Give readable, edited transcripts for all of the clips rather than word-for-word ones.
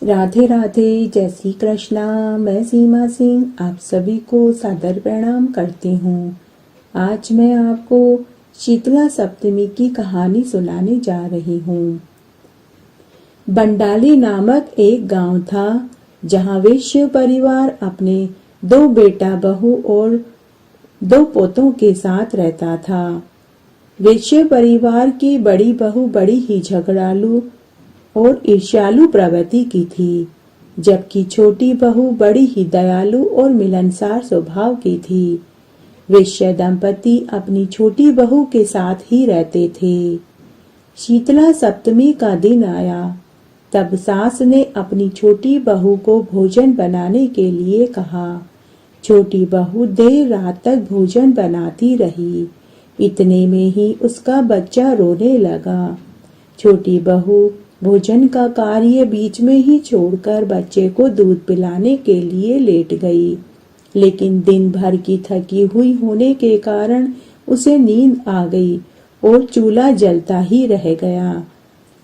राधे राधे, जय श्री कृष्णा। मैं सीमा सिंह आप सभी को सादर प्रणाम करती हूँ। आज मैं आपको शीतला सप्तमी की कहानी सुनाने जा रही हूँ। बंडाली नामक एक गांव था जहाँ वैश्य परिवार अपने 2 बेटा बहू और 2 पोतों के साथ रहता था। वैश्य परिवार की बड़ी बहू बड़ी ही झगड़ालू और ईर्ष्यालु प्रवृत्ति की थी, जबकि छोटी बहू बड़ी ही दयालु और मिलनसार स्वभाव की थी। वैश्य दंपति अपनी छोटी बहू के साथ ही रहते थे। शीतला सप्तमी का दिन आया, तब सास ने अपनी छोटी बहू को भोजन बनाने के लिए कहा। छोटी बहू देर रात तक भोजन बनाती रही। इतने में ही उसका बच्चा रोने लगा। छोटी बहू भोजन का कार्य बीच में ही छोड़कर बच्चे को दूध पिलाने के लिए लेट गई, लेकिन दिन भर की थकी हुई होने के कारण उसे नींद आ गई और चूल्हा जलता ही रह गया।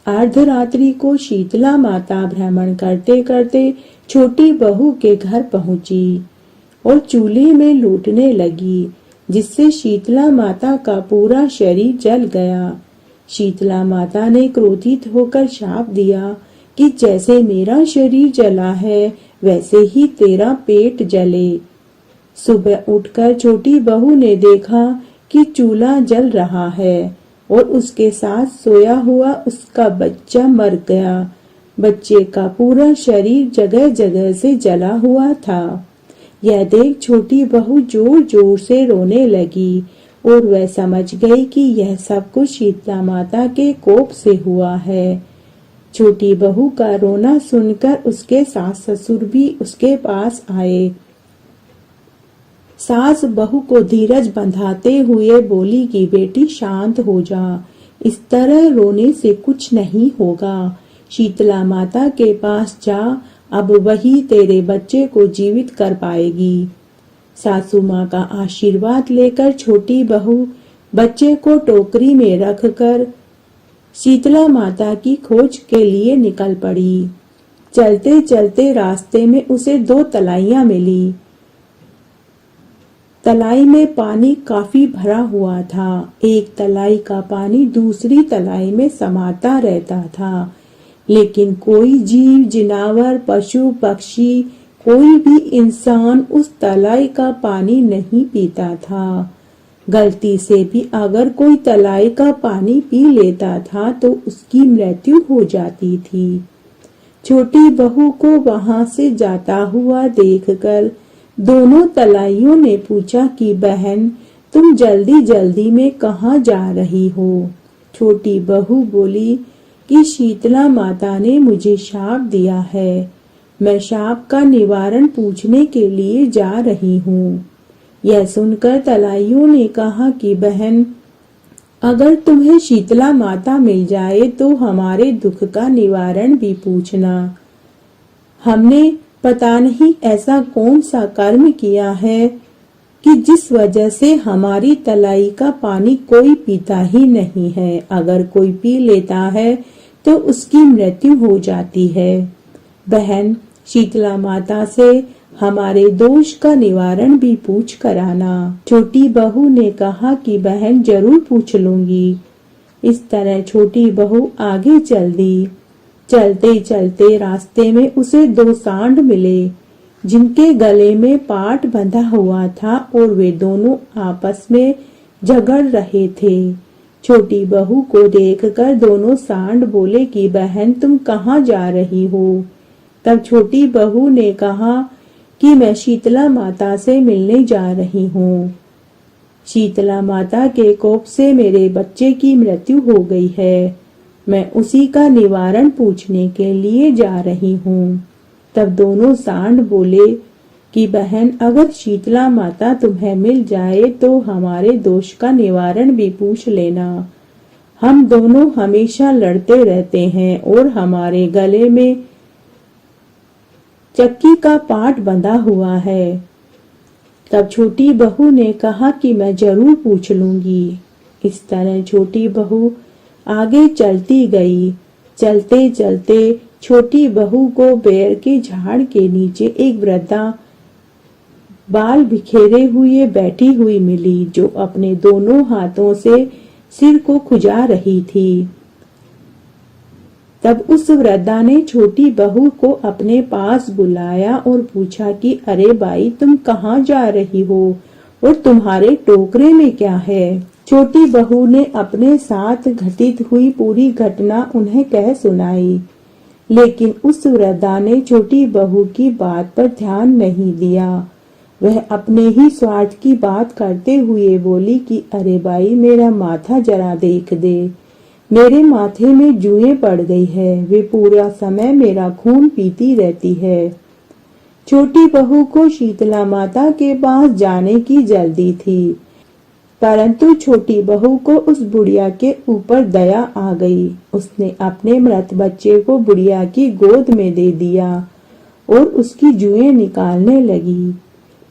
अर्धरात्रि को शीतला माता भ्रमण करते करते छोटी बहू के घर पहुंची और चूल्हे में लूटने लगी, जिससे शीतला माता का पूरा शरीर जल गया। शीतला माता ने क्रोधित होकर शाप दिया कि जैसे मेरा शरीर जला है वैसे ही तेरा पेट जले। सुबह उठकर छोटी बहू ने देखा कि चूल्हा जल रहा है और उसके साथ सोया हुआ उसका बच्चा मर गया। बच्चे का पूरा शरीर जगह जगह से जला हुआ था। यह देख छोटी बहू जोर जोर से रोने लगी और वह समझ गई कि यह सब कुछ शीतला माता के कोप से हुआ है। छोटी बहू का रोना सुनकर उसके सास ससुर भी उसके पास आए। सास बहू को धीरज बंधाते हुए बोली कि बेटी शांत हो जा, इस तरह रोने से कुछ नहीं होगा। शीतला माता के पास जा, अब वही तेरे बच्चे को जीवित कर पाएगी। सासू माँ का आशीर्वाद लेकर छोटी बहू बच्चे को टोकरी में रखकर शीतला माता की खोज के लिए निकल पड़ी। चलते चलते रास्ते में उसे 2 तलाइयां मिली। तलाई में पानी काफी भरा हुआ था। एक तलाई का पानी दूसरी तलाई में समाता रहता था, लेकिन कोई जीव जिनावर पशु पक्षी कोई भी इंसान उस तलाई का पानी नहीं पीता था। गलती से भी अगर कोई तलाई का पानी पी लेता था तो उसकी मृत्यु हो जाती थी। छोटी बहू को वहां से जाता हुआ देखकर दोनों तलाइयों ने पूछा कि बहन, तुम जल्दी जल्दी में कहाँ जा रही हो? छोटी बहू बोली कि शीतला माता ने मुझे शाप दिया है, मैं शाप का निवारण पूछने के लिए जा रही हूँ। यह सुनकर तलाइयों ने कहा कि बहन, अगर तुम्हें शीतला माता मिल जाए तो हमारे दुख का निवारण भी पूछना। हमने पता नहीं ऐसा कौन सा कर्म किया है कि जिस वजह से हमारी तलाई का पानी कोई पीता ही नहीं है। अगर कोई पी लेता है तो उसकी मृत्यु हो जाती है। बहन, शीतला माता से हमारे दोष का निवारण भी पूछ कर आना। छोटी बहू ने कहा कि बहन, जरूर पूछ लूंगी। इस तरह छोटी बहू आगे चल दी। चलते चलते रास्ते में उसे 2 सांड मिले, जिनके गले में पाट बंधा हुआ था और वे दोनों आपस में झगड़ रहे थे। छोटी बहू को देखकर दोनों सांड बोले कि बहन, तुम कहाँ जा रही हो? तब छोटी बहू ने कहा कि मैं शीतला माता से मिलने जा रही हूँ। शीतला माता के कोप से मेरे बच्चे की मृत्यु हो गई है, मैं उसी का निवारण पूछने के लिए जा रही हूँ। तब दोनों सांड बोले कि बहन, अगर शीतला माता तुम्हें मिल जाए तो हमारे दोष का निवारण भी पूछ लेना। हम दोनों हमेशा लड़ते रहते हैं और हमारे गले में चक्की का पाट बंधा हुआ है। तब छोटी बहू ने कहा कि मैं जरूर पूछ लूंगी। इस तरह छोटी बहू आगे चलती गई। चलते चलते छोटी बहू को बेर के झाड़ के नीचे एक वृद्धा बाल बिखेरे हुए बैठी हुई मिली, जो अपने दोनों हाथों से सिर को खुजा रही थी। तब उस वृद्धा ने छोटी बहू को अपने पास बुलाया और पूछा कि अरे भाई, तुम कहाँ जा रही हो और तुम्हारे टोकरे में क्या है? छोटी बहू ने अपने साथ घटित हुई पूरी घटना उन्हें कह सुनाई, लेकिन उस वृद्धा ने छोटी बहू की बात पर ध्यान नहीं दिया। वह अपने ही स्वार्थ की बात करते हुए बोली कि अरे भाई, मेरा माथा जरा देख दे, मेरे माथे में जुएं पड़ गई है, वे पूरा समय मेरा खून पीती रहती है। छोटी बहू को शीतला माता के पास जाने की जल्दी थी, परंतु छोटी बहू को उस बुढ़िया के ऊपर दया आ गई। उसने अपने मृत बच्चे को बुढ़िया की गोद में दे दिया और उसकी जुएं निकालने लगी।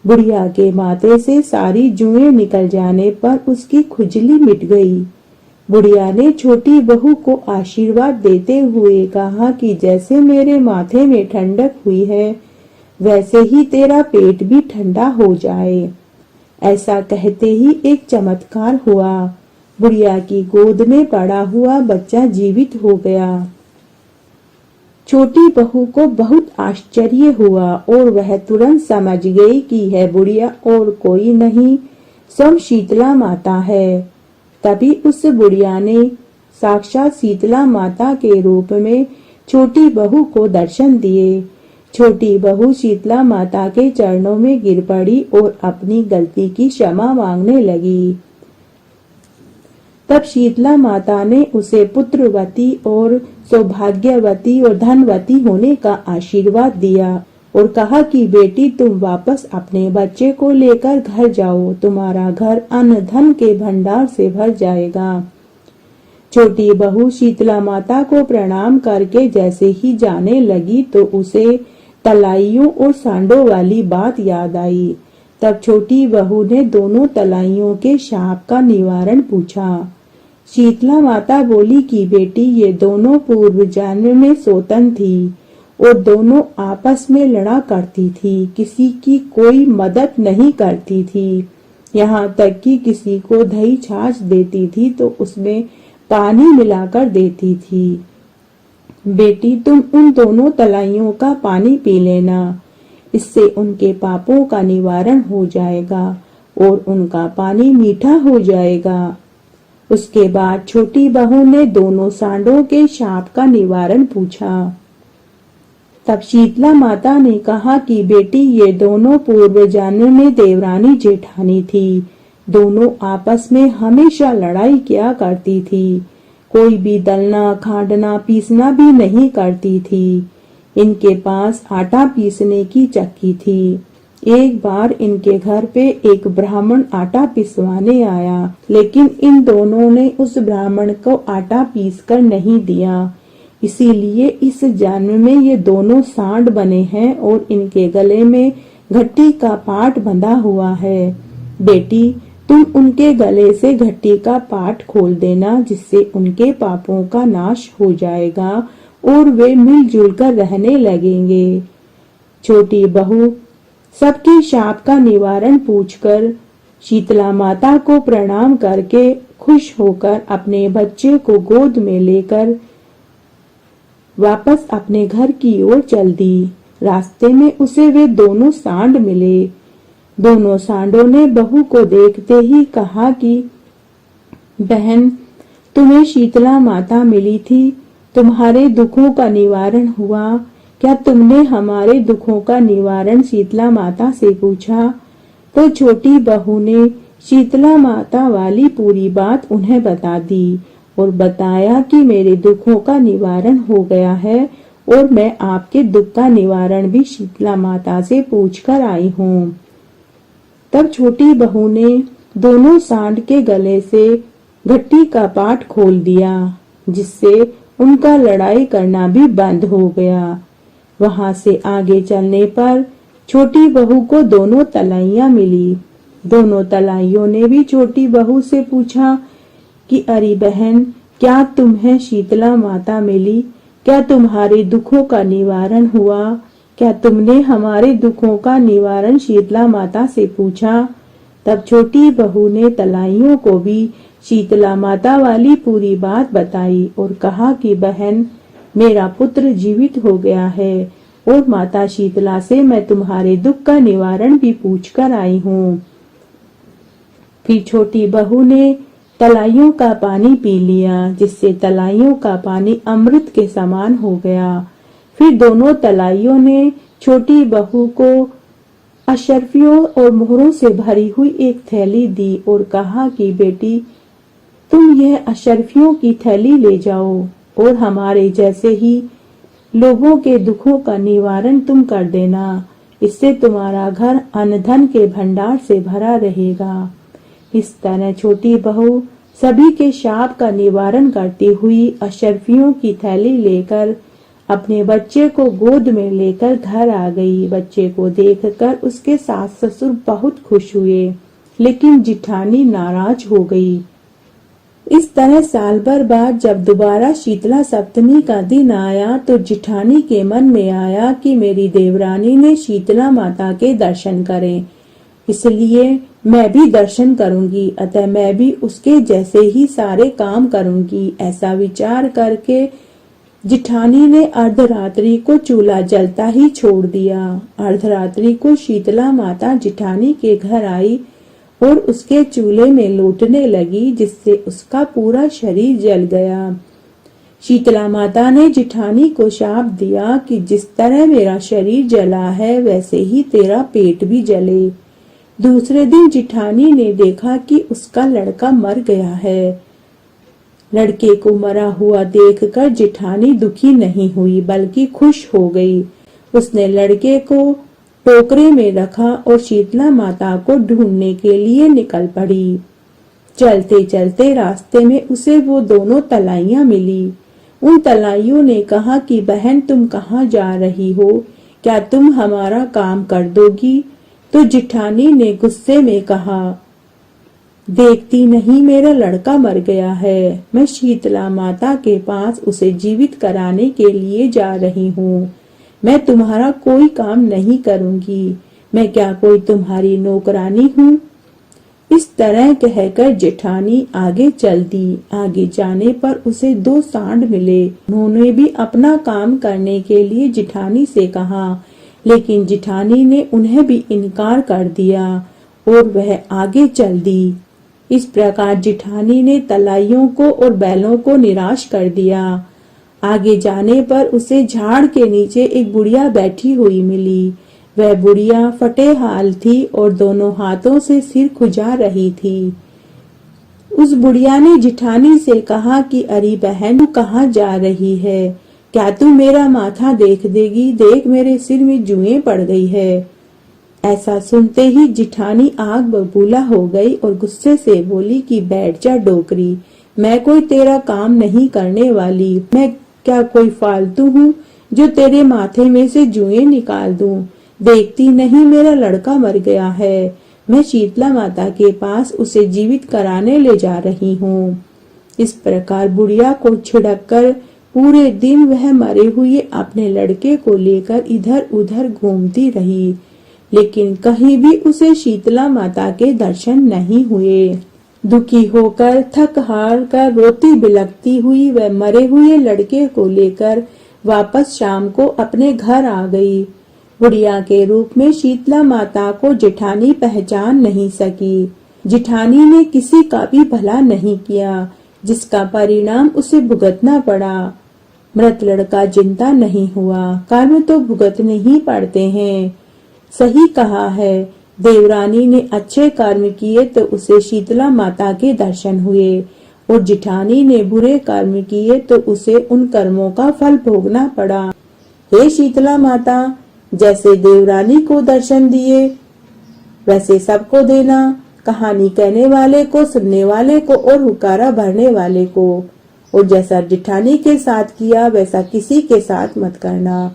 बुढ़िया के माथे से सारी जुएं निकल जाने पर उसकी खुजली मिट गई। बुढ़िया ने छोटी बहू को आशीर्वाद देते हुए कहा कि जैसे मेरे माथे में ठंडक हुई है, वैसे ही तेरा पेट भी ठंडा हो जाए। ऐसा कहते ही एक चमत्कार हुआ। बुढ़िया की गोद में पड़ा हुआ बच्चा जीवित हो गया। छोटी बहू को बहुत आश्चर्य हुआ और वह तुरंत समझ गई कि यह बुढ़िया और कोई नहीं, स्वयं शीतला माता है। तभी उस बुढ़िया ने साक्षात शीतला माता के रूप में छोटी बहू को दर्शन दिए। छोटी बहू शीतला माता के चरणों में गिर पड़ी और अपनी गलती की क्षमा मांगने लगी। तब शीतला माता ने उसे पुत्रवती और सौभाग्यवती और धनवती होने का आशीर्वाद दिया और कहा कि बेटी, तुम वापस अपने बच्चे को लेकर घर जाओ, तुम्हारा घर अन्न धन के भंडार से भर जाएगा। छोटी बहू शीतला माता को प्रणाम करके जैसे ही जाने लगी तो उसे तलाइयों और सांडों वाली बात याद आई। तब छोटी बहू ने दोनों तलाइयों के शाप का निवारण पूछा। शीतला माता बोली कि बेटी, ये दोनों पूर्व जन्म में सौतन थी और दोनों आपस में लड़ा करती थी, किसी की कोई मदद नहीं करती थी, यहाँ तक कि किसी को दही छाछ देती थी तो उसमें पानी मिलाकर देती थी। बेटी, तुम उन दोनों तलाइयों का पानी पी लेना, इससे उनके पापों का निवारण हो जाएगा और उनका पानी मीठा हो जाएगा। उसके बाद छोटी बहू ने दोनों सांडों के शाप का निवारण पूछा। तब शीतला माता ने कहा कि बेटी, ये दोनों पूर्व जन्म में देवरानी जेठानी थी, दोनों आपस में हमेशा लड़ाई किया करती थी, कोई भी दलना खांडना पीसना भी नहीं करती थी। इनके पास आटा पीसने की चक्की थी। एक बार इनके घर पे एक ब्राह्मण आटा पिसवाने आया, लेकिन इन दोनों ने उस ब्राह्मण को आटा पीसकर नहीं दिया, इसीलिए इस जन्म में ये दोनों सांड बने हैं और इनके गले में घट्टी का पाट बंधा हुआ है। बेटी, तुम उनके गले से घट्टी का पाट खोल देना, जिससे उनके पापों का नाश हो जाएगा और वे मिलजुल कर रहने लगेंगे। छोटी बहू सबके शाप का निवारण पूछकर शीतला माता को प्रणाम करके खुश होकर अपने बच्चे को गोद में लेकर वापस अपने घर की ओर चल दी। रास्ते में उसे वे दोनों सांड मिले। दोनों सांडों ने बहू को देखते ही कहा कि बहन, तुम्हें शीतला माता मिली थी, तुम्हारे दुखों का निवारण हुआ, क्या तुमने हमारे दुखों का निवारण शीतला माता से पूछा? तो छोटी बहू ने शीतला माता वाली पूरी बात उन्हें बता दी और बताया कि मेरे दुखों का निवारण हो गया है और मैं आपके दुख का निवारण भी शीतला माता से पूछकर आई हूँ। तब छोटी बहू ने दोनों सांड के गले से घट्टी का पाट खोल दिया, जिससे उनका लड़ाई करना भी बंद हो गया। वहां से आगे चलने पर छोटी बहू को दोनों तलाइयां मिली। दोनों तलाइयों ने भी छोटी बहू से पूछा कि अरे बहन, क्या तुम्हें शीतला माता मिली? क्या तुम्हारे दुखों का निवारण हुआ? क्या तुमने हमारे दुखों का निवारण शीतला माता से पूछा? तब छोटी बहू ने तलाइयों को भी शीतला माता वाली पूरी बात बताई और कहा कि बहन, मेरा पुत्र जीवित हो गया है और माता शीतला से मैं तुम्हारे दुख का निवारण भी पूछ कर आई हूँ। फिर छोटी बहू ने तलाइयों का पानी पी लिया, जिससे तलाइयों का पानी अमृत के समान हो गया। फिर दोनों तलाइयों ने छोटी बहू को अशर्फियों और मोहरों से भरी हुई एक थैली दी और कहा कि बेटी, तुम यह अशर्फियों की थैली ले जाओ और हमारे जैसे ही लोगों के दुखों का निवारण तुम कर देना। इससे तुम्हारा घर अन्न धन के भंडार से भरा रहेगा। इस तरह छोटी बहू सभी के शाप का निवारण करती हुई अशर्फियों की थैली लेकर अपने बच्चे को गोद में लेकर घर आ गई। बच्चे को देखकर उसके सास ससुर बहुत खुश हुए, लेकिन जिठानी नाराज हो गई। इस तरह साल भर बाद जब दोबारा शीतला सप्तमी का दिन आया तो जिठानी के मन में आया कि मेरी देवरानी ने शीतला माता के दर्शन करें, इसलिए मैं भी दर्शन करूंगी, अतः मैं भी उसके जैसे ही सारे काम करूंगी। ऐसा विचार करके जिठानी ने अर्धरात्रि को चूल्हा जलता ही छोड़ दिया। अर्धरात्रि को शीतला माता जिठानी के घर आई और उसके चूल्हे में लौटने लगी, जिससे उसका पूरा शरीर जल गया। शीतला माता ने जिठानी को शाप दिया कि जिस तरह मेरा शरीर जला है वैसे ही तेरा पेट भी जले। दूसरे दिन जिठानी ने देखा कि उसका लड़का मर गया है। लड़के को मरा हुआ देखकर जिठानी दुखी नहीं हुई बल्कि खुश हो गई। उसने लड़के को टोकरे में रखा और शीतला माता को ढूंढने के लिए निकल पड़ी। चलते चलते रास्ते में उसे वो दोनों तलाइयां मिली। उन तलाइयों ने कहा कि बहन, तुम कहाँ जा रही हो? क्या तुम हमारा काम कर दोगी? तो जिठानी ने गुस्से में कहा, देखती नहीं मेरा लड़का मर गया है, मैं शीतला माता के पास उसे जीवित कराने के लिए जा रही हूँ। मैं तुम्हारा कोई काम नहीं करूंगी, मैं क्या कोई तुम्हारी नौकरानी हूँ? इस तरह कहकर जेठानी आगे चल दी। आगे जाने पर उसे दो सांड मिले। उन्होंने भी अपना काम करने के लिए जिठानी से कहा, लेकिन जिठानी ने उन्हें भी इनकार कर दिया और वह आगे चल दी। इस प्रकार जिठानी ने तलाइयों को और बैलों को निराश कर दिया। आगे जाने पर उसे झाड़ के नीचे एक बुढ़िया बैठी हुई मिली। वह बुढ़िया फटे हाल थी और दोनों हाथों से सिर खुजा रही थी। उस बुढ़िया ने जिठानी से कहा कि अरे बहन, तू कहाँ जा रही है? क्या तू मेरा माथा देख देगी? देख, मेरे सिर में जुएं पड़ गई है। ऐसा सुनते ही जिठानी आग बबूला हो गई और गुस्से से बोली कि बैठ जा डोकरी, मैं कोई तेरा काम नहीं करने वाली। मैं क्या कोई फालतू हूँ जो तेरे माथे में से जुएं निकाल दूं? देखती नहीं मेरा लड़का मर गया है, मैं शीतला माता के पास उसे जीवित कराने ले जा रही हूँ। इस प्रकार बुढ़िया को छिड़क कर पूरे दिन वह मरे हुए अपने लड़के को लेकर इधर उधर घूमती रही, लेकिन कहीं भी उसे शीतला माता के दर्शन नहीं हुए। दुखी होकर थक हार कर रोती बिलखती हुई वह मरे हुए लड़के को लेकर वापस शाम को अपने घर आ गई। बुढ़िया के रूप में शीतला माता को जिठानी पहचान नहीं सकी। जिठानी ने किसी का भी भला नहीं किया, जिसका परिणाम उसे भुगतना पड़ा। मृत लड़का जिंदा नहीं हुआ, कर्म तो भुगतने ही पड़ते हैं। सही कहा है, देवरानी ने अच्छे कर्म किए तो उसे शीतला माता के दर्शन हुए, और जिठानी ने बुरे कर्म किए तो उसे उन कर्मों का फल भोगना पड़ा। हे शीतला माता, जैसे देवरानी को दर्शन दिए वैसे सबको देना। कहानी कहने वाले को, सुनने वाले को और हुकारा भरने वाले को। और जैसा जिठानी के साथ किया वैसा किसी के साथ मत करना।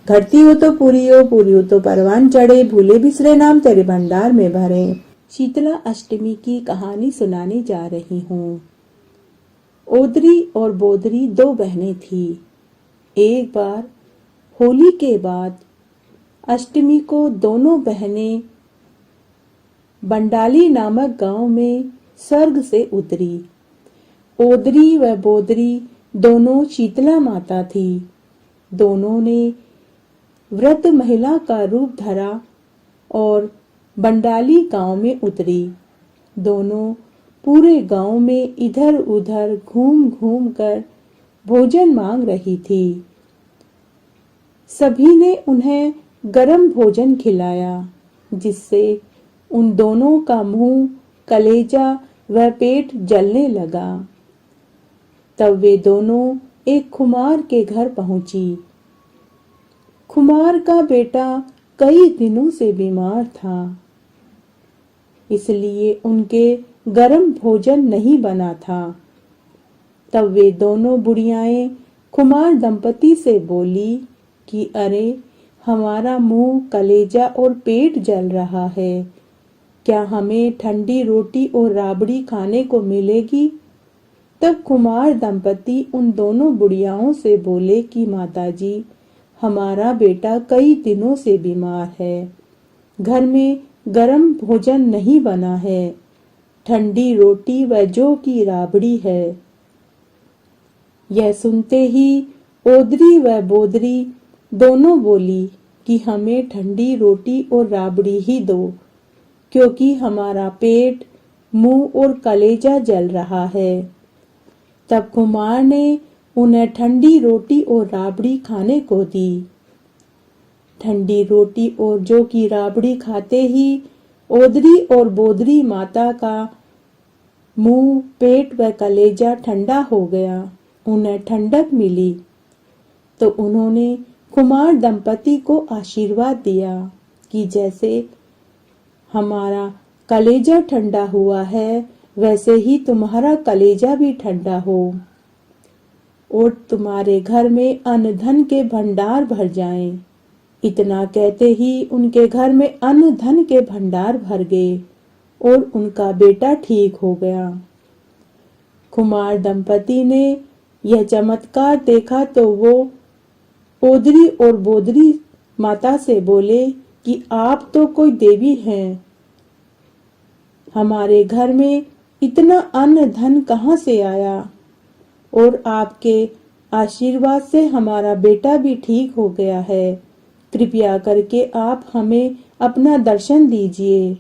घटती हो तो पूरी हो तो परवान चढ़े, भूले बिसरे नाम तेरे भंडार में भरे। शीतला अष्टमी की कहानी सुनाने जा रही हूँ। ओदरी और बोदरी दो बहनें थी। एक बार होली के बाद अष्टमी को दोनों बहनें बंडाली नामक गांव में स्वर्ग से उतरी। ओदरी व बोदरी दोनों शीतला माता थी। दोनों ने व्रत महिला का रूप धरा और बंडाली गांव में उतरी। दोनों पूरे गांव में इधर उधर घूम घूम कर भोजन मांग रही थी। सभी ने उन्हें गरम भोजन खिलाया, जिससे उन दोनों का मुंह, कलेजा व पेट जलने लगा। तब वे दोनों एक खुमार के घर पहुंची। खुमार का बेटा कई दिनों से बीमार था, इसलिए उनके गरम भोजन नहीं बना था। तब वे दोनों बुढ़ियाएं खुमार दंपति से बोली कि अरे, हमारा मुंह, कलेजा और पेट जल रहा है, क्या हमें ठंडी रोटी और राबड़ी खाने को मिलेगी? तब कुमार दंपति उन दोनों बुढ़ियाओं से बोले कि माताजी, हमारा बेटा कई दिनों से बीमार है, घर में गरम भोजन नहीं बना है, ठंडी रोटी व जौ की राबड़ी है। यह सुनते ही ओदरी व बोदरी दोनों बोली कि हमें ठंडी रोटी और राबड़ी ही दो, क्योंकि हमारा पेट, मुंह और कलेजा जल रहा है। तब कुमार ने उन्हें ठंडी रोटी और राबड़ी खाने को दी। ठंडी रोटी और जौ की राबड़ी खाते ही ओदरी और बोदरी माता का मुंह, पेट व कलेजा ठंडा हो गया। उन्हें ठंडक मिली तो उन्होंने कुमार दंपति को आशीर्वाद दिया कि जैसे हमारा कलेजा ठंडा हुआ है, वैसे ही तुम्हारा कलेजा भी ठंडा हो और तुम्हारे घर में अन्न धन के भंडार भर जाएं। इतना कहते ही उनके घर में अन्न धन के भंडार भर गए और उनका बेटा ठीक हो गया। कुमार दंपति ने यह चमत्कार देखा तो वो ओदरी और बोदरी माता से बोले कि आप तो कोई देवी हैं, हमारे घर में इतना अन्न धन कहाँ से आया, और आपके आशीर्वाद से हमारा बेटा भी ठीक हो गया है। कृपया करके आप हमें अपना दर्शन दीजिए।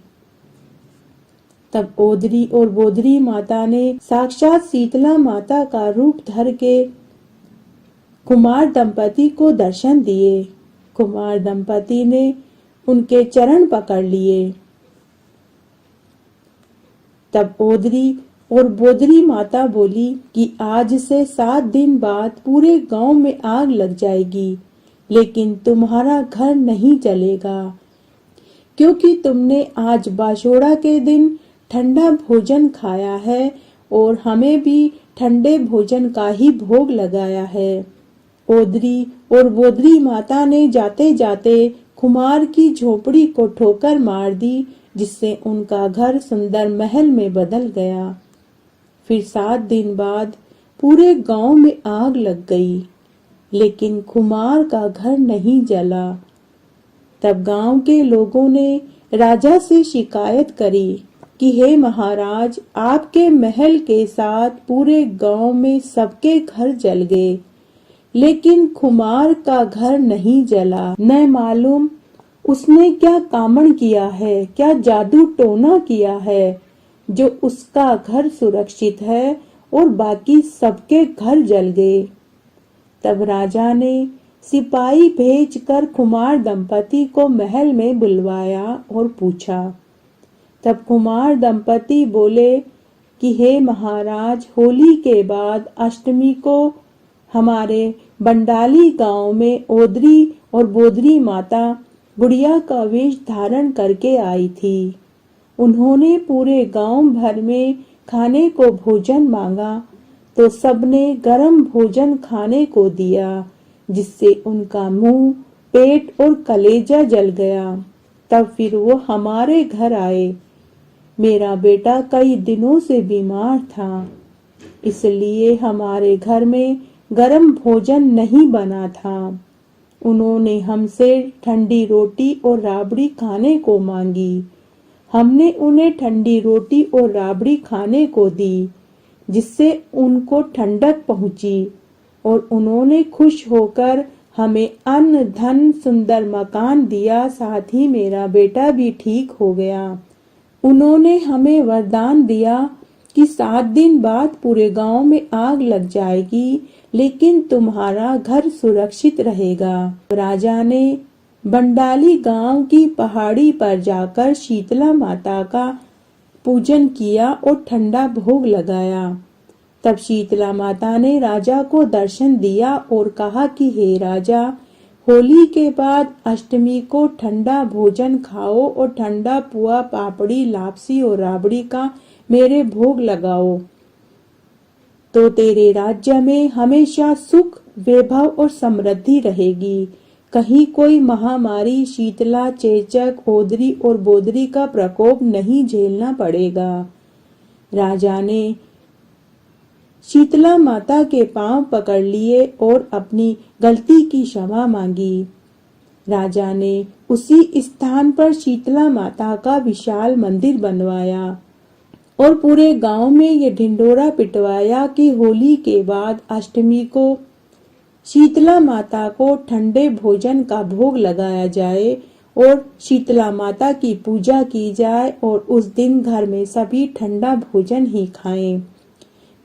तब ओदरी और बोदरी माता ने साक्षात शीतला माता का रूप धर के कुमार दंपति को दर्शन दिए। कुमार दंपति ने उनके चरण पकड़ लिए। तब ओदरी और बोदरी माता बोली कि आज से 7 दिन बाद पूरे गांव में आग लग जाएगी, लेकिन तुम्हारा घर नहीं जलेगा, क्योंकि तुमने आज बाशोड़ा के दिन ठंडा भोजन खाया है और हमें भी ठंडे भोजन का ही भोग लगाया है। ओदरी और बोदरी माता ने जाते जाते कुमार की झोपड़ी को ठोकर मार दी, जिससे उनका घर सुंदर महल में बदल गया। फिर 7 दिन बाद पूरे गांव में आग लग गई, लेकिन कुमार का घर नहीं जला। तब गांव के लोगों ने राजा से शिकायत करी कि हे महाराज, आपके महल के साथ पूरे गांव में सबके घर जल गए, लेकिन कुमार का घर नहीं जला। न मालूम उसने क्या कामण किया है, क्या जादू टोना किया है, जो उसका घर सुरक्षित है और बाकी सबके घर जल गए। तब राजा ने सिपाही भेजकर कुमार दंपति को महल में बुलवाया और पूछा। तब कुमार दंपति बोले कि हे महाराज, होली के बाद अष्टमी को हमारे बंडाली गांव में ओदरी और बोदरी माता बुढ़िया का वेश धारण करके आई थी। उन्होंने पूरे गांव भर में खाने को भोजन मांगा तो सबने गरम भोजन खाने को दिया, जिससे उनका मुंह, पेट और कलेजा जल गया। तब फिर वो हमारे घर आए। मेरा बेटा कई दिनों से बीमार था, इसलिए हमारे घर में गरम भोजन नहीं बना था। उन्होंने हमसे ठंडी रोटी और राबड़ी खाने को मांगी। हमने उन्हें ठंडी रोटी और राबड़ी खाने को दी, जिससे उनको ठंडक पहुंची और उन्होंने खुश होकर हमें अन्न धन सुंदर मकान दिया। साथ ही मेरा बेटा भी ठीक हो गया। उन्होंने हमें वरदान दिया कि 7 दिन बाद पूरे गांव में आग लग जाएगी, लेकिन तुम्हारा घर सुरक्षित रहेगा। राजा ने बंडाली गांव की पहाड़ी पर जाकर शीतला माता का पूजन किया और ठंडा भोग लगाया। तब शीतला माता ने राजा को दर्शन दिया और कहा कि हे राजा, होली के बाद अष्टमी को ठंडा भोजन खाओ और ठंडा पुआ पापड़ी लापसी और राबड़ी का मेरे भोग लगाओ, तो तेरे राज्य में हमेशा सुख वैभव और समृद्धि रहेगी। कहीं कोई महामारी, शीतला, चेचक, ओदरी और बोदरी का प्रकोप नहीं झेलना पड़ेगा। राजा ने शीतला माता के पांव पकड़ लिए और अपनी गलती की क्षमा मांगी। राजा ने उसी स्थान पर शीतला माता का विशाल मंदिर बनवाया और पूरे गांव में ये ढिंडोरा पिटवाया कि होली के बाद अष्टमी को शीतला माता को ठंडे भोजन का भोग लगाया जाए और शीतला माता की पूजा की जाए और उस दिन घर में सभी ठंडा भोजन ही खाएं।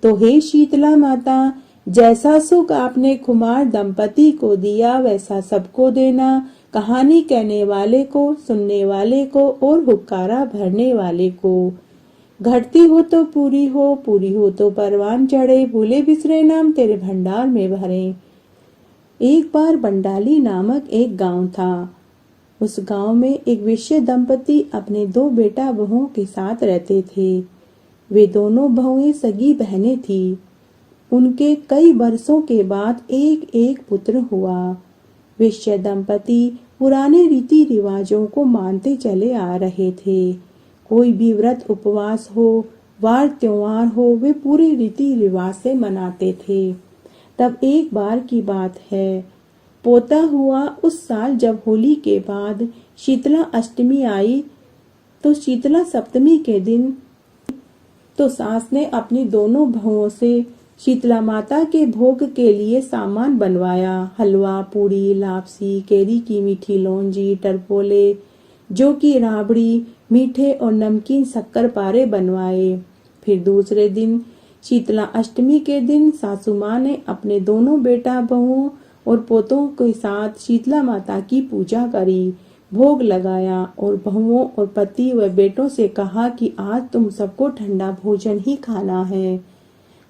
तो हे शीतला माता, जैसा सुख आपने कुमार दंपति को दिया वैसा सबको देना। कहानी कहने वाले को, सुनने वाले को और हुक्कारा भरने वाले को। घटती हो तो पूरी हो, पूरी हो तो परवान चढ़े, भूले बिसरे नाम तेरे भंडार में भरे। एक बार बंडाली नामक एक गांव था। उस गांव में एक वैश्य दंपति अपने 2 बेटा बहुओं के साथ रहते थे। वे दोनों बहुएं सगी बहनें थी। उनके कई वर्षों के बाद एक एक पुत्र हुआ। वैश्य दंपति पुराने रीति रिवाजों को मानते चले आ रहे थे। कोई भी व्रत उपवास हो, वार त्योहार हो, वे पूरे रीति रिवाज से मनाते थे। तब एक बार की बात है, पोता हुआ उस साल जब होली के बाद शीतला अष्टमी आई, तो शीतला सप्तमी के दिन तो सास ने अपनी दोनों बहुओं से शीतला माता के भोग के लिए सामान बनवाया। हलवा, पूड़ी, लापसी, केरी की मीठी लौंजी, टरपोले, जो की राबड़ी, मीठे और नमकीन शक्कर पारे बनवाए। फिर दूसरे दिन शीतला अष्टमी के दिन सासू माँ ने अपने दोनों बेटा बहुओं और पोतों के साथ शीतला माता की पूजा करी, भोग लगाया और बहुओं और पति व बेटों से कहा कि आज तुम सबको ठंडा भोजन ही खाना है।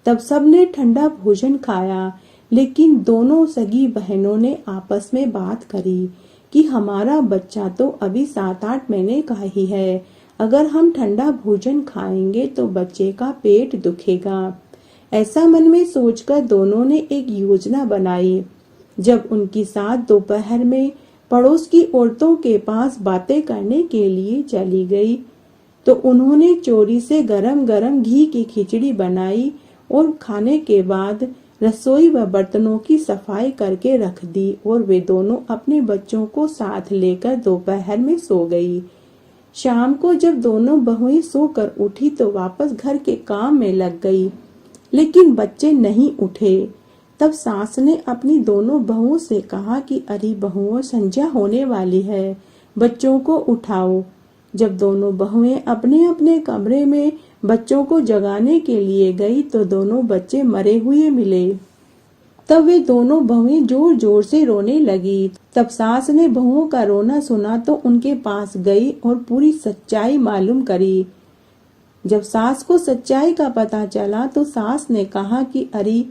तब सबने ठंडा भोजन खाया, लेकिन दोनों सगी बहनों ने आपस में बात करी कि हमारा बच्चा तो अभी 7-8 महीने का ही है। अगर हम ठंडा भोजन खाएंगे तो बच्चे का पेट दुखेगा। ऐसा मन में सोचकर दोनों ने एक योजना बनाई। जब उनकी सास दोपहर में पड़ोस की औरतों के पास बातें करने के लिए चली गई, तो उन्होंने चोरी से गरम गरम घी की खिचड़ी बनाई और खाने के बाद रसोई व बर्तनों की सफाई करके रख दी और वे दोनों अपने बच्चों को साथ लेकर दोपहर में सो गई। शाम को जब दोनों बहुएं सोकर उठी तो वापस घर के काम में लग गई, लेकिन बच्चे नहीं उठे। तब सास ने अपनी दोनों बहुओं से कहा कि अरे बहुओं, संध्या होने वाली है, बच्चों को उठाओ। जब दोनों बहुएं अपने अपने कमरे में बच्चों को जगाने के लिए गई तो दोनों बच्चे मरे हुए मिले। तब वे दोनों बहुएं जोर जोर से रोने लगी। तब सास ने बहुओं का रोना सुना तो उनके पास गई और पूरी सच्चाई मालूम करी। जब सास को सच्चाई का पता चला तो सास ने कहा कि अरे,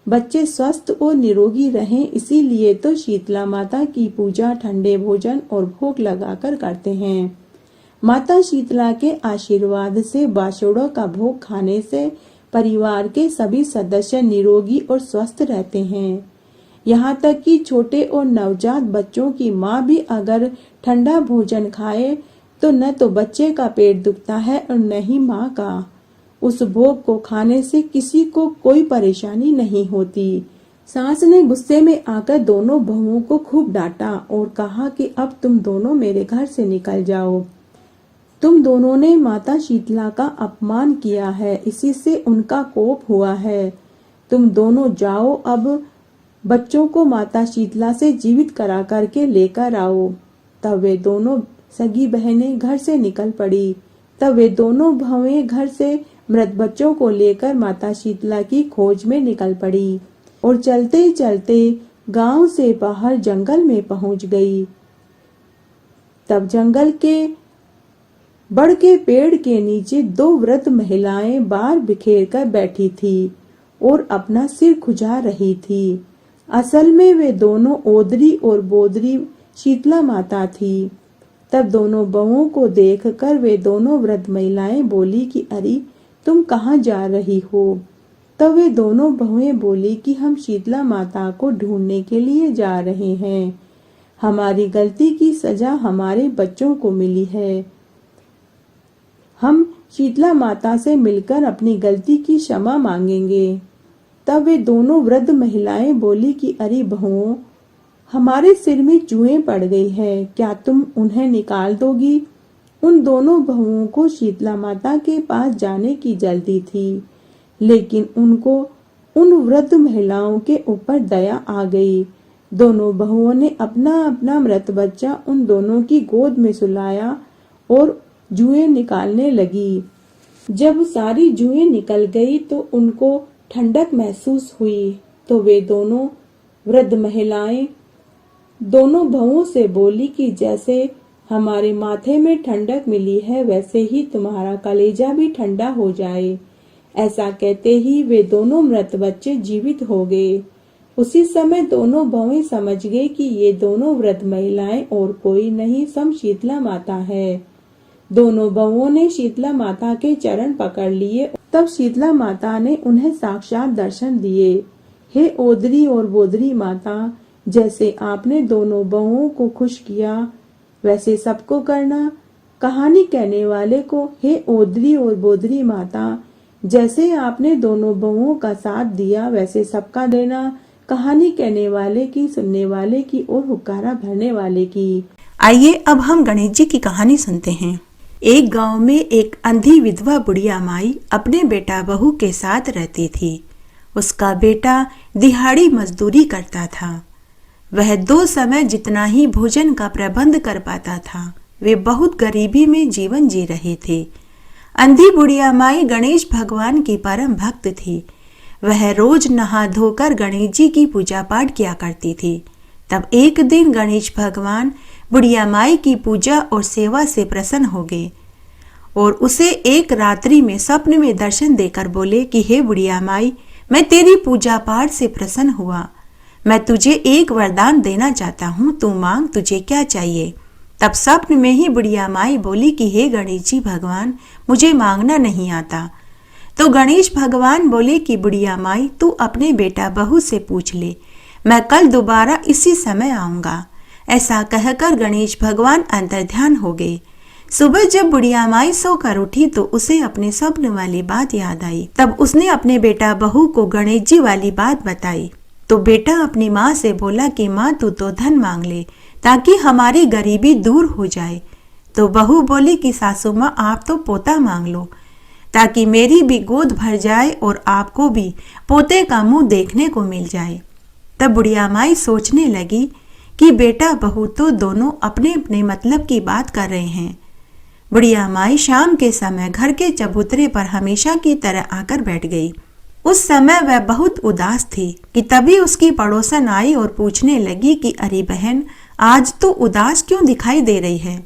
बच्चे स्वस्थ और निरोगी रहें, इसीलिए तो शीतला माता की पूजा ठंडे भोजन और भोग लगाकर करते हैं। माता शीतला के आशीर्वाद से बाशोड़ों का भोग खाने से परिवार के सभी सदस्य निरोगी और स्वस्थ रहते हैं। यहाँ तक कि छोटे और नवजात बच्चों की माँ भी अगर ठंडा भोजन खाए तो न तो बच्चे का पेट दुखता है और न ही माँ का। उस भोग को खाने से किसी को कोई परेशानी नहीं होती। सास ने गुस्से में आकर दोनों बहुओं को खूब डांटा और कहा कि अब तुम दोनों मेरे घर से निकल जाओ। तुम दोनों ने माता शीतला का अपमान किया है, इसी से उनका कोप हुआ है। तुम दोनों जाओ, अब बच्चों को माता शीतला से जीवित करा करके लेकर आओ। तब वे दोनों सगी बहनें घर से निकल पड़ी। तब वे दोनों बहुएं घर से मृत बच्चों को लेकर माता शीतला की खोज में निकल पड़ी और चलते चलते गांव से बाहर जंगल में पहुंच गई। तब जंगल के बड़ के पेड़ के नीचे दो वृद्ध महिलाएं बार बिखेर कर बैठी थी और अपना सिर खुजा रही थी। असल में वे दोनों ओदरी और बोदरी शीतला माता थी। तब दोनों बहुओं को देखकर वे दोनों वृद्ध महिलाएं बोली कि अरे तुम कहाँ जा रही हो? तब वे दोनों बहुएं बोली कि हम शीतला माता को ढूंढने के लिए जा रहे हैं। हमारी गलती की सजा हमारे बच्चों को मिली है। हम शीतला माता से मिलकर अपनी गलती की क्षमा मांगेंगे। तब वे दोनों वृद्ध महिलाएं बोली कि अरे बहुओं, हमारे सिर में चूहें पड़ गई है, क्या तुम उन्हें निकाल दोगी? उन दोनों बहुओं को शीतला माता के पास जाने की जल्दी थी, लेकिन उनको उन वृद्ध महिलाओं के ऊपर दया आ गई। दोनों बहुओं ने अपना अपना मृत बच्चा उन दोनों की गोद में सुलाया और जुएं निकालने लगी। जब सारी जुएं निकल गई तो उनको ठंडक महसूस हुई, तो वे दोनों वृद्ध महिलाएं दोनों बहुओं से बोली कि जैसे हमारे माथे में ठंडक मिली है, वैसे ही तुम्हारा कलेजा भी ठंडा हो जाए। ऐसा कहते ही वे दोनों मृत बच्चे जीवित हो गए। उसी समय दोनों बहुएं समझ गए कि ये दोनों वृद्ध महिलाएं और कोई नहीं, सम शीतला माता है। दोनों बहुओं ने शीतला माता के चरण पकड़ लिए। तब शीतला माता ने उन्हें साक्षात दर्शन दिए। हे ओदरी और बोदरी माता, जैसे आपने दोनों बहुओं को खुश किया, वैसे सबको करना। कहानी कहने वाले को, हे ओदरी और बोदरी माता, जैसे आपने दोनों बहुओं का साथ दिया, वैसे सबका देना। कहानी कहने वाले की, सुनने वाले की और हुक्कारा भरने वाले की। आइए अब हम गणेश जी की कहानी सुनते हैं। एक गांव में एक अंधी विधवा बुढ़िया माई अपने बेटा बहू के साथ रहती थी। उसका बेटा दिहाड़ी मजदूरी करता था। वह 2 समय जितना ही भोजन का प्रबंध कर पाता था। वे बहुत गरीबी में जीवन जी रहे थे। अंधी बुढ़िया माई गणेश भगवान की परम भक्त थी। वह रोज नहा धोकर गणेश जी की पूजा पाठ किया करती थी। तब एक दिन गणेश भगवान बुढ़िया माई की पूजा और सेवा से प्रसन्न हो गए और उसे एक रात्रि में स्वप्न में दर्शन देकर बोले कि हे बुढ़िया माई, मैं तेरी पूजा पाठ से प्रसन्न हुआ। मैं तुझे एक वरदान देना चाहता हूँ, तू मांग, तुझे क्या चाहिए? तब स्वप्न में ही बुढ़िया माई बोली कि हे गणेश जी भगवान, मुझे मांगना नहीं आता। तो गणेश भगवान बोले कि बुढ़िया माई, तू अपने बेटा बहू से पूछ ले, मैं कल दोबारा इसी समय आऊंगा। ऐसा कहकर गणेश भगवान अंतर्ध्यान हो गए। सुबह जब बुढ़िया माई सोकर उठी तो उसे अपने स्वप्न वाली बात याद आई। तब उसने अपने बेटा बहू को गणेश जी वाली बात बताई। तो बेटा अपनी माँ से बोला कि माँ, तू तो धन मांग ले ताकि हमारी गरीबी दूर हो जाए। तो बहू बोली कि सासू माँ, आप तो पोता मांग लो ताकि मेरी भी गोद भर जाए और आपको भी पोते का मुंह देखने को मिल जाए। तब बुढ़िया माई सोचने लगी कि बेटा बहू तो दोनों अपने अपने मतलब की बात कर रहे हैं। बुढ़िया माई शाम के समय घर के चबूतरे पर हमेशा की तरह आकर बैठ गई। उस समय वह बहुत उदास थी कि तभी उसकी पड़ोसन आई और पूछने लगी कि अरे बहन, आज तो उदास क्यों दिखाई दे रही है?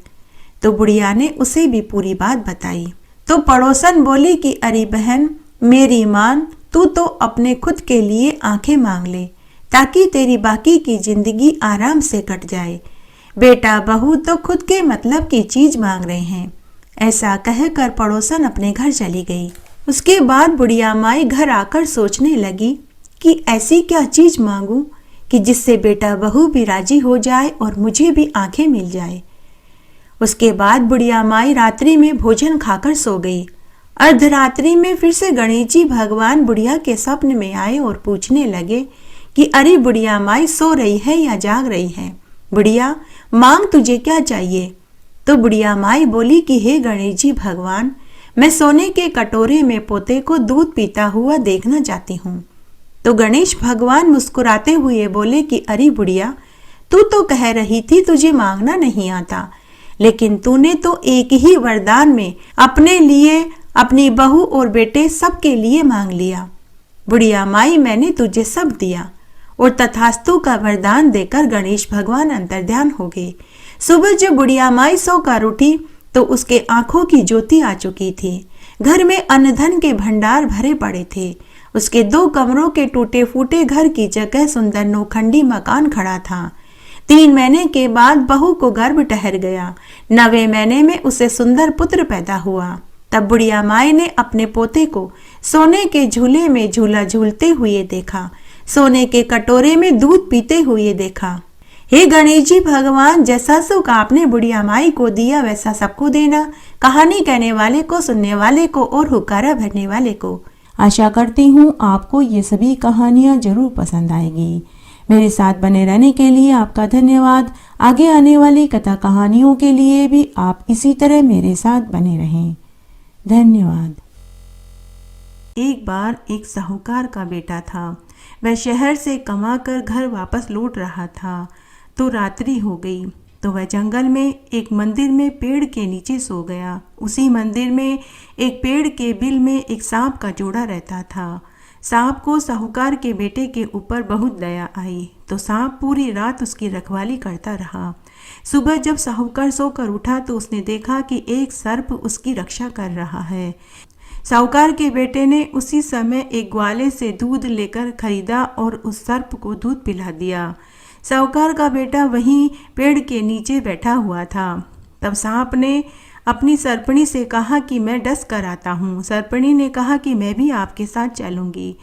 तो बुढ़िया ने उसे भी पूरी बात बताई। तो पड़ोसन बोली कि अरे बहन, मेरी मान, तू तो अपने खुद के लिए आंखें मांग ले ताकि तेरी बाकी की जिंदगी आराम से कट जाए। बेटा बहू तो खुद के मतलब की चीज मांग रहे हैं। ऐसा कहकर पड़ोसन अपने घर चली गई। उसके बाद बुढ़िया माई घर आकर सोचने लगी कि ऐसी क्या चीज मांगू कि जिससे बेटा बहू भी राजी हो जाए और मुझे भी आंखें मिल जाए। उसके बाद बुढ़िया माई रात्रि में भोजन खाकर सो गई। अर्धरात्रि में फिर से गणेश जी भगवान बुढ़िया के स्वप्न में आए और पूछने लगे कि अरे बुढ़िया माई सो रही है या जाग रही है। बुढ़िया मांग, तुझे क्या चाहिए? तो बुढ़िया माई बोली कि हे गणेश जी भगवान, मैं सोने के कटोरे में पोते को दूध पीता हुआ देखना चाहती हूँ। तो गणेश भगवान मुस्कुराते हुए बोले कि अरे बुढ़िया, तू तो कह रही थी तुझे मांगना नहीं आता, लेकिन तूने तो एक ही वरदान में अपने लिए, अपनी बहू और बेटे सबके लिए मांग लिया। बुढ़िया माई, मैंने तुझे सब दिया। और तथास्तु का वरदान देकर गणेश भगवान अंतर्ध्यान हो गए। सुबह जब बुढ़िया माई सोकर उठी तो उसके आंखों की ज्योति आ चुकी थी। घर में अन्न धन के भंडार भरे पड़े थे। उसके 2 कमरों के टूटे फूटे घर की जगह सुंदर नौखंडी मकान खड़ा था। 3 महीने के बाद बहू को गर्भ ठहर गया। 9वें महीने में उसे सुंदर पुत्र पैदा हुआ। तब बुढ़िया माई ने अपने पोते को सोने के झूले में झूला झूलते हुए देखा, सोने के कटोरे में दूध पीते हुए देखा। हे गणेश जी भगवान, जैसा सुख आपने बुढ़िया माई को दिया वैसा सबको देना, कहानी कहने वाले को, सुनने वाले को और हुक्कारा भरने वाले को। आशा करती हूँ आपको ये सभी कहानियाँ जरूर पसंद आएगी। मेरे साथ बने रहने के लिए आपका धन्यवाद। आगे आने वाली कथा कहानियों के लिए भी आप इसी तरह मेरे साथ बने रहें। धन्यवाद। एक बार एक साहूकार का बेटा था। वह शहर से कमाकर घर वापस लौट रहा था तो रात्रि हो गई। तो वह जंगल में एक मंदिर में पेड़ के नीचे सो गया। उसी मंदिर में एक पेड़ के बिल में एक सांप का जोड़ा रहता था। सांप को साहूकार के बेटे के ऊपर बहुत दया आई तो सांप पूरी रात उसकी रखवाली करता रहा। सुबह जब साहूकार सोकर उठा तो उसने देखा कि एक सर्प उसकी रक्षा कर रहा है। साहूकार के बेटे ने उसी समय एक ग्वाले से दूध लेकर खरीदा और उस सर्प को दूध पिला दिया। साहूकार का बेटा वहीं पेड़ के नीचे बैठा हुआ था। तब सांप ने अपनी सर्पणी से कहा कि मैं डस कर आता हूँ। सर्पणी ने कहा कि मैं भी आपके साथ चलूँगी।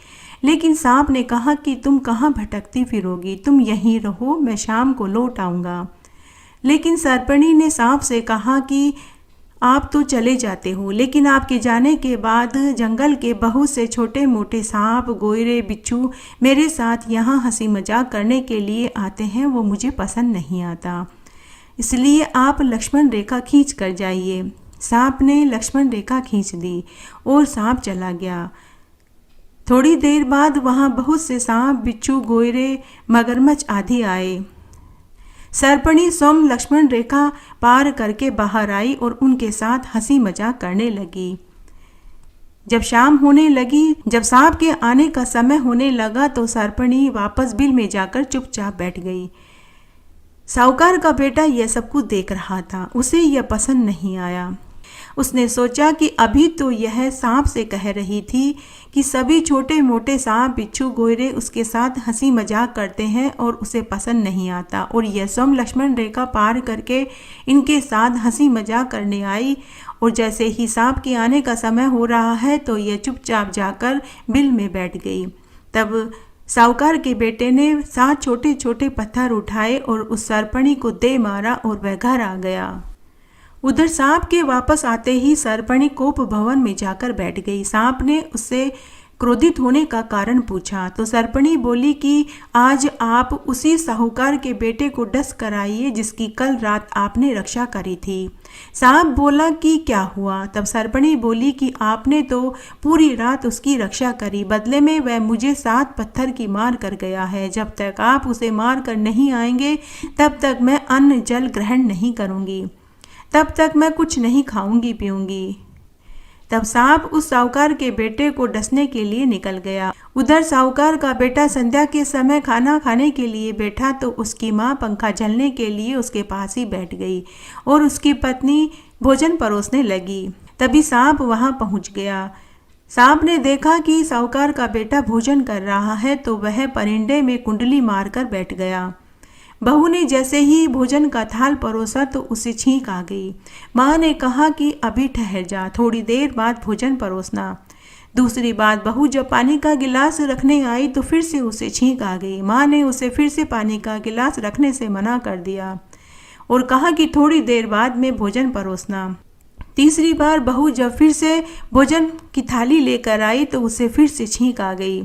लेकिन सांप ने कहा कि तुम कहाँ भटकती फिरोगी, तुम यहीं रहो, मैं शाम को लौट आऊँगा। लेकिन सर्पणी ने सांप से कहा कि आप तो चले जाते हो, लेकिन आपके जाने के बाद जंगल के बहुत से छोटे मोटे सांप, गोयरे, बिच्छू मेरे साथ यहाँ हंसी मजाक करने के लिए आते हैं, वो मुझे पसंद नहीं आता। इसलिए आप लक्ष्मण रेखा खींच कर जाइए। सांप ने लक्ष्मण रेखा खींच दी और सांप चला गया। थोड़ी देर बाद वहाँ बहुत से सांप, बिच्छू, गोयरे, मगरमच्छ आदि आए। सर्पणी स्वयं लक्ष्मण रेखा पार करके बाहर आई और उनके साथ हंसी मजाक करने लगी। जब शाम होने लगी, जब सांप के आने का समय होने लगा तो सर्पणी वापस बिल में जाकर चुपचाप बैठ गई। साहूकार का बेटा यह सब कुछ देख रहा था। उसे यह पसंद नहीं आया। उसने सोचा कि अभी तो यह सांप से कह रही थी कि सभी छोटे मोटे सांप, बिच्छू, गोयरे उसके साथ हंसी मजाक करते हैं और उसे पसंद नहीं आता, और यह स्वयं लक्ष्मण रेखा पार करके इनके साथ हंसी मजाक करने आई। और जैसे ही सांप के आने का समय हो रहा है तो यह चुपचाप जाकर बिल में बैठ गई। तब साहूकार के बेटे ने 7 छोटे छोटे पत्थर उठाए और उस सर्पणी को दे मारा और वह घर आ गया। उधर सांप के वापस आते ही सर्पणी कोप भवन में जाकर बैठ गई। सांप ने उससे क्रोधित होने का कारण पूछा तो सर्पणी बोली कि आज आप उसी साहूकार के बेटे को डस कर आइए जिसकी कल रात आपने रक्षा करी थी। सांप बोला कि क्या हुआ? तब सर्पणी बोली कि आपने तो पूरी रात उसकी रक्षा करी, बदले में वह मुझे 7 पत्थर की मार कर गया है। जब तक आप उसे मार कर नहीं आएंगे तब तक मैं अन्न जल ग्रहण नहीं करूँगी, तब तक मैं कुछ नहीं खाऊंगी पीऊंगी। तब सांप उस साहूकार के बेटे को डसने के लिए निकल गया। उधर साहूकार का बेटा संध्या के समय खाना खाने के लिए बैठा तो उसकी माँ पंखा झलने के लिए उसके पास ही बैठ गई और उसकी पत्नी भोजन परोसने लगी। तभी सांप वहां पहुंच गया। सांप ने देखा कि साहूकार का बेटा भोजन कर रहा है तो वह परिंदे में कुंडली मारकर बैठ गया। बहू ने जैसे ही भोजन का थाल परोसा तो उसे छींक आ गई। माँ ने कहा कि अभी ठहर जा, थोड़ी देर बाद भोजन परोसना। दूसरी बात, बहू जब पानी का गिलास रखने आई तो फिर से उसे छींक आ गई। माँ ने उसे फिर से पानी का गिलास रखने से मना कर दिया और कहा कि थोड़ी देर बाद में भोजन परोसना। तीसरी बार बहू जब फिर से भोजन की थाली लेकर आई तो उसे फिर से छींक आ गई।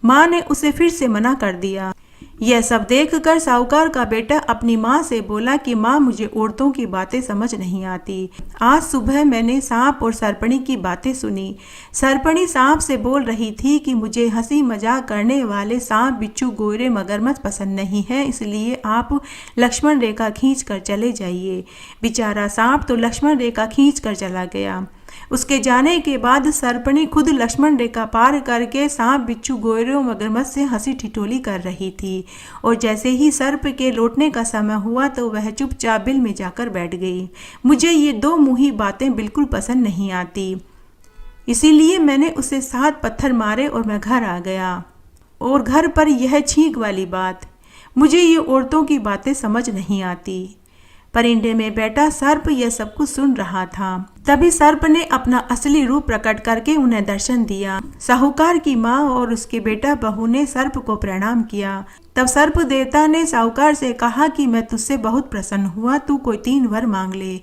माँ ने उसे फिर से मना कर दिया। यह सब देखकर साहूकार का बेटा अपनी माँ से बोला कि माँ, मुझे औरतों की बातें समझ नहीं आती। आज सुबह मैंने सांप और सरपणी की बातें सुनी। सरपणी सांप से बोल रही थी कि मुझे हंसी मजाक करने वाले सांप, बिच्छू, गोरे, मगरमच्छ पसंद नहीं है, इसलिए आप लक्ष्मण रेखा खींच कर चले जाइए। बेचारा सांप तो लक्ष्मण रेखा खींच कर चला गया। उसके जाने के बाद सरपणी खुद लक्ष्मण रेखा पार करके सांप, बिच्छू, गोरे और मगरमच्छ से हंसी ठिठोली कर रही थी। और जैसे ही सर्प के लौटने का समय हुआ तो वह चुपचाप बिल में जाकर बैठ गई। मुझे ये दो मुंही बातें बिल्कुल पसंद नहीं आती, इसीलिए मैंने उसे 7 पत्थर मारे और मैं घर आ गया। और घर पर यह छींक वाली बात, मुझे ये औरतों की बातें समझ नहीं आती। परिंदे में बैठा सर्प यह सब कुछ सुन रहा था। तभी सर्प ने अपना असली रूप प्रकट करके उन्हें दर्शन दिया। साहूकार की माँ और उसके बेटा बहू ने सर्प को प्रणाम किया। तब सर्प देवता ने साहूकार से कहा कि मैं तुझसे बहुत प्रसन्न हुआ, तू कोई 3 वर मांग ले।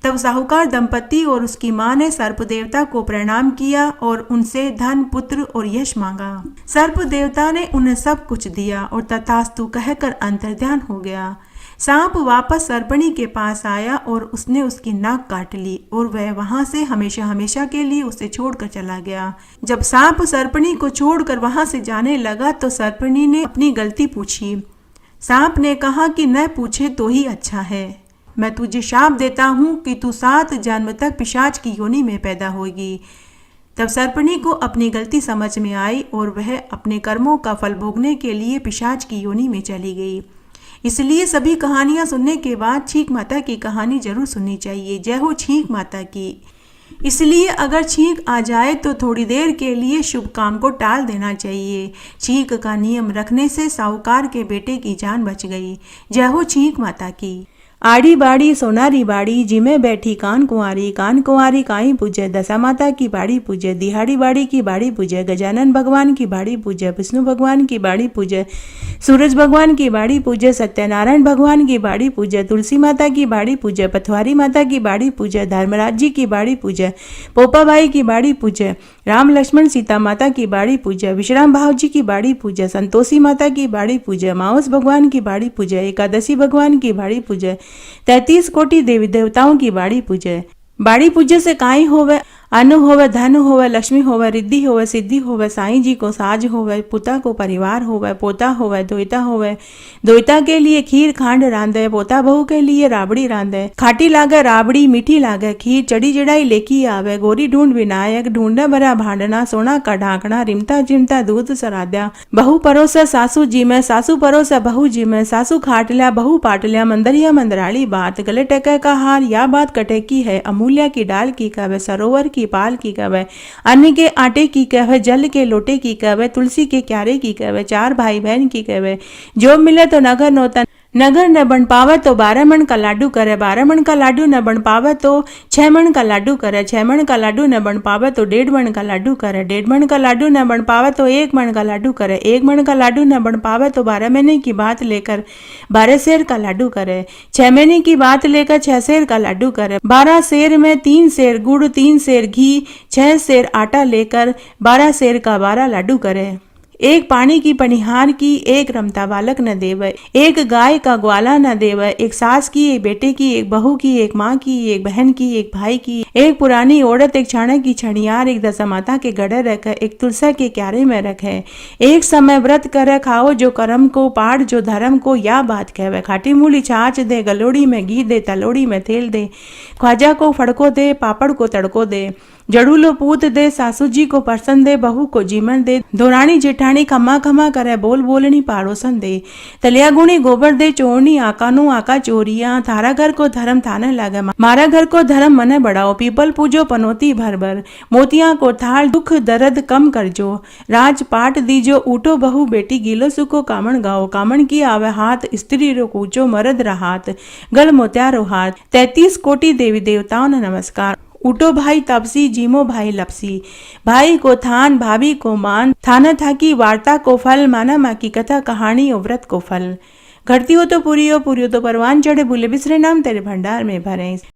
तब साहूकार दंपति और उसकी माँ ने सर्प देवता को प्रणाम किया और उनसे धन, पुत्र और यश मांगा। सर्प देवता ने उन्हें सब कुछ दिया और तथास्तु कहकर अंतर्ध्यान हो गया। सांप वापस सरपणी के पास आया और उसने उसकी नाक काट ली और वह वहां से हमेशा हमेशा के लिए उसे छोड़कर चला गया। जब सांप सरपणी को छोड़कर वहां से जाने लगा तो सरपणी ने अपनी गलती पूछी। सांप ने कहा कि न पूछे तो ही अच्छा है, मैं तुझे शाप देता हूँ कि तू 7 जन्म तक पिशाच की योनि में पैदा होगी। तब सरपणी को अपनी गलती समझ में आई और वह अपने कर्मों का फल भोगने के लिए पिशाच की योनि में चली गई। इसलिए सभी कहानियां सुनने के बाद छींक माता की कहानी जरूर सुननी चाहिए। जय हो छींक माता की। इसलिए अगर छींक आ जाए तो थोड़ी देर के लिए शुभ काम को टाल देना चाहिए। छींक का नियम रखने से साहूकार के बेटे की जान बच गई। जय हो छींक माता की। आड़ी बाड़ी सोनारी बाड़ी, जिमे बैठी कान कुंवारी काई पूजे, दशा माता की बाड़ी पूजे, दिहाड़ी बाड़ी की बाड़ी पूजे, गजानन भगवान की बाड़ी पूजे, विष्णु भगवान की बाड़ी पूजे, सूरज भगवान की बाड़ी पूजे, सत्यनारायण भगवान की बाड़ी पूजे, तुलसी माता की बाड़ी पूजे, पथवारी माता की बाड़ी पूजे, धर्मराज जी की बाड़ी पूजे, पोपा भाई की बाड़ी पूजे, राम लक्ष्मण सीता माता की बाड़ी पूजे, विश्राम भाव जी की बाड़ी पूजे, संतोषी माता की बाड़ी पूजे, माउस भगवान की बाड़ी पूजे, एकादशी भगवान की बाड़ी पूजे, 33 कोटि देवी देवताओं की बाड़ी पूजे। बाड़ी पूजे से काई होवे, अन्न होवे, धन होवे, लक्ष्मी होवे, रिद्धि होवे, सिद्धि होवे, साईं जी को साज होवे, पुता को परिवार होवे, पोता होवे, दोयता होवे, दोयता के लिए खीर खांड रांधे, पोता बहू के लिए राबड़ी रांधे, खाटी लागे राबड़ी, मीठी लागे खीर, चढ़ी चढ़ाई लेकी आवे, गोरी ढूंढ विनायक, ढूंढे भरा भांडना, सोना का ढाकना, रिमता चिमता दूध सराद्या, बहू परोसे सासू जी में, सासू परोसे बहू जी में, सासू खाट लिया बहू पाट लिया, मंदरिया मंदराली बात, गले टके का हार, या बात कटे की है, अमूल्या की डाल की कहवे, सरोवर की पाल की कहवे, अन्न के आटे की कहवे, जल के लोटे की कहवे, तुलसी के क्यारे की कहवे, 4 भाई बहन की कहवे, जो मिले तो नगर नोता, नगर न बन पावे तो 12 मन का लाडू करे, 12 मन का लाडू न बन पावे तो 6 मन का लाडू करे, 6 मन का लाडू न बन पावे तो 1.5 मन का लाडू करे, 1.5 मन का लाडू न बन पावे तो 1 मन का लाडू करे, 1 मन का लाडू न बन पावे तो 12 महीने की बात लेकर 12 सेर का लाडू करे, 6 महीने की बात लेकर 6 सेर का लाडू करे, 12 सेर में 3 सेर गुड़, 3 सेर घी, 6 सेर आटा लेकर 12 सेर का 12 लाडू करे। एक पानी की पनिहार की, एक रमता बालक न देवे, एक गाय का ग्वाला न देवे, एक सास की, एक बेटे की, एक बहू की, एक माँ की, एक बहन की, एक भाई की, एक पुरानी औरत, एक छाने की छड़ियार, एक दशा माता के गड़े रखे, एक तुलसा के क्यारे में रखे, एक समय व्रत करे, खाओ जो कर्म को, पाठ जो धर्म को, या बात कहवे, खाटी मूली छाछ दे, गलोड़ी में घी दे, तलोड़ी में तेल दे, ख्वाजा को फड़को दे, पापड़ को तड़को दे, जड़ूलो पूत दे, सासू जी को परसन दे, बहू को जीमन दे, दोरानी जेठानी खम्मा खम्मा करे, बोल बोलनी पाड़ोसन दे, तलिया गुणी गोबर दे, चोरनी आकानु आका चोरिया, थारा घर को धर्म थाने लागे, मारा घर को धर्म मने बढ़ाओ, पीपल पूजो पनोती भर भर, मोतिया को थाल दुख दर्द कम करजो, राज पाट दीजो, उठो बहू बेटी गीलो सुको कामण गाओ, कामण की आवे हाथ, स्त्री रो कूचो मरद रहात, गल मोत्यारो हाथ, 33 कोटि देवी देवताओं ने नमस्कार। उठो भाई तपसी, जीमो भाई लपसी, भाई को थान, भाभी को मान, थाना था की वार्ता को फल, माना माँ की कथा कहानी और व्रत को फल, घटती हो तो पूरी हो तो परवान चढ़े, भूले बिसरे नाम तेरे भंडार में भरे।